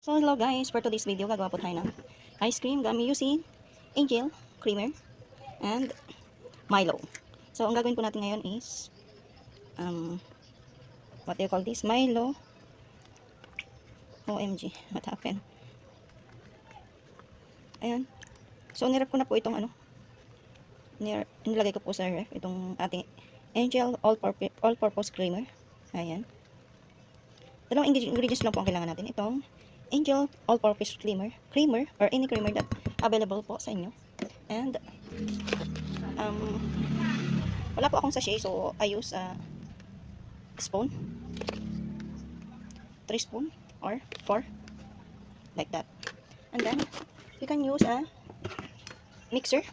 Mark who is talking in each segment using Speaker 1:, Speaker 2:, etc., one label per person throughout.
Speaker 1: So hello guys, for today's video gagawa po tayo ng ice cream gamit using Angel, creamer, and Milo. So ang gagawin po natin ngayon is what do you call this? Milo. OMG, what happened? Ayan. So nirep ko na po itong nilagay ko po sa ref itong ating Angel all-purpose creamer. Ayan. Dalawang ingredients lang po ang kailangan natin. Itong Angel all-purpose creamer or any creamer that available po sa inyo. And wala po akong sachet, so I use a spoon, 3 spoon or 4, like that. And then you can use a mixer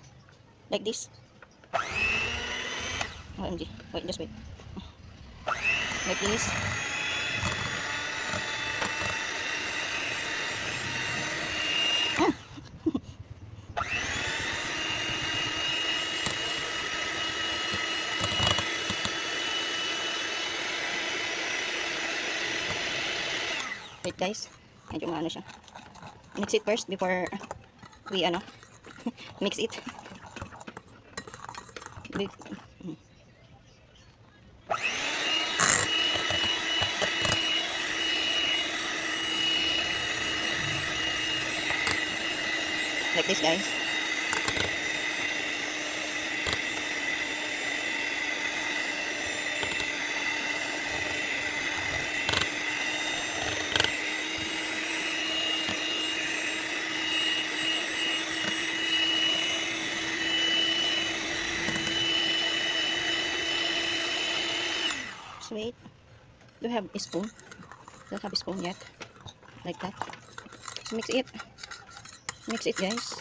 Speaker 1: like this. OMG, wait, just wait. Like this. Wait guys, medyo maano siya. Mix it first before we mix it. Like this guys. Wait, do you have a spoon? Don't have a spoon yet, like that. So mix it guys.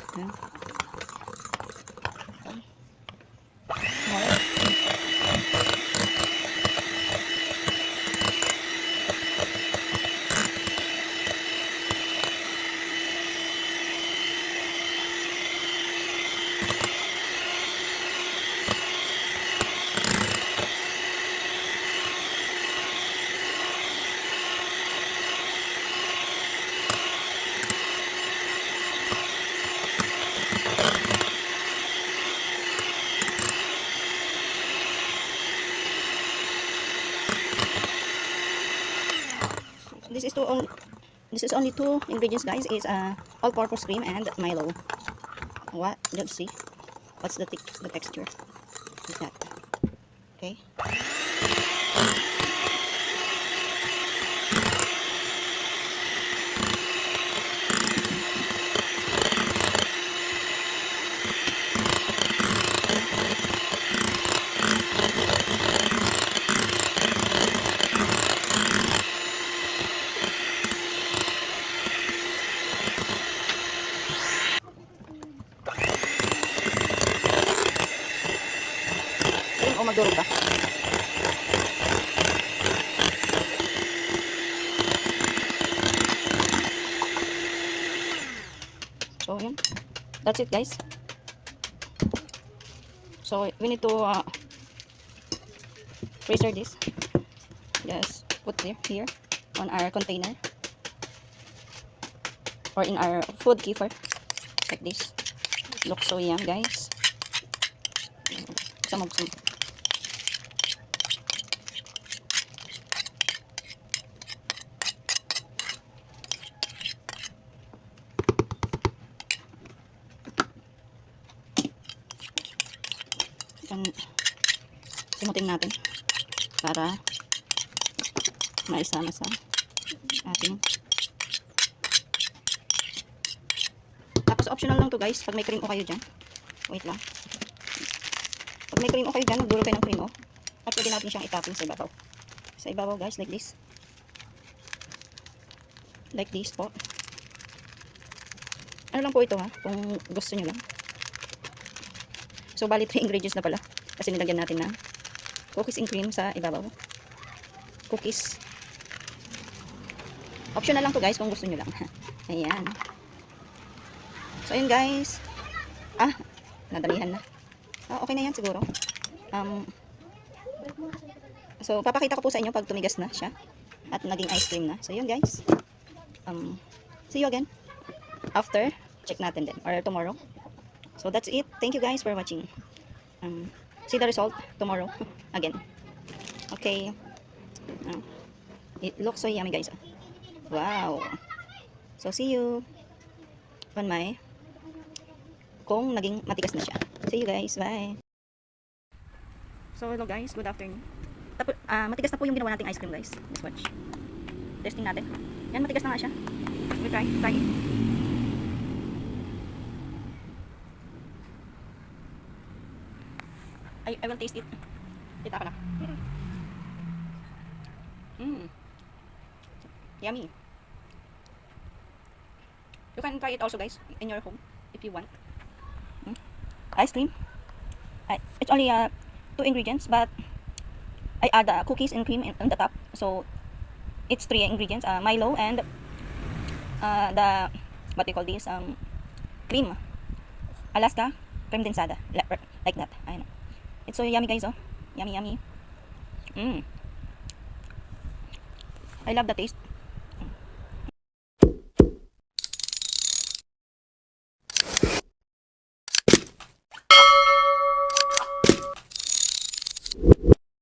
Speaker 1: This is only 2 ingredients guys, is all-purpose cream and Milo. What? Let's see. What's the texture? Like that. Okay. O magdurog ka. So yun, that's it guys. So we need to freezer this. Just put here on our container or in our food keeper like this. Looks so yum guys. Buksan mo. Simutin natin para maisama sa ating. Tapos optional lang to guys, pag may cream o kayo dyan. Wait lang. Pag may cream o kayo dyan, magduro kayo ng cream o. At pwede natin siyang itapin sa ibabaw. Sa ibabaw guys, like this. Like this po. Ano lang po ito ha, kung gusto nyo lang. So bali 3 ingredients na pala. Kasi nilagyan natin ng cookies and cream sa ibabaw. Cookies. Optional lang to guys kung gusto nyo lang. Ayan. So ayun guys. Nadamihan na. Okay na yan siguro. So papakita ko po sa inyo pag tumigas na siya. At naging ice cream na. So yun guys. See you again after check natin din or tomorrow. So that's it. Thank you guys for watching. See the result tomorrow again. Okay. It looks so yummy, guys. Wow. So see you on my kung naging matigas na siya. See you guys. Bye. So hello guys, good afternoon. Matigas na po yung ginawa nating ice cream, guys. Let's watch. Testing natin. Yan, matigas na nga siya. We try it. I will taste it. Kita ko na. Yummy. You can try it also, guys, in your home if you want. Ice cream. It's only 2 ingredients, but I add cookies and cream on the top. So it's 3 ingredients: Milo and the what do you call this? Cream. Alaska creme-densada, like that. I know. It's so yummy, guys. Oh, yummy. I love the taste.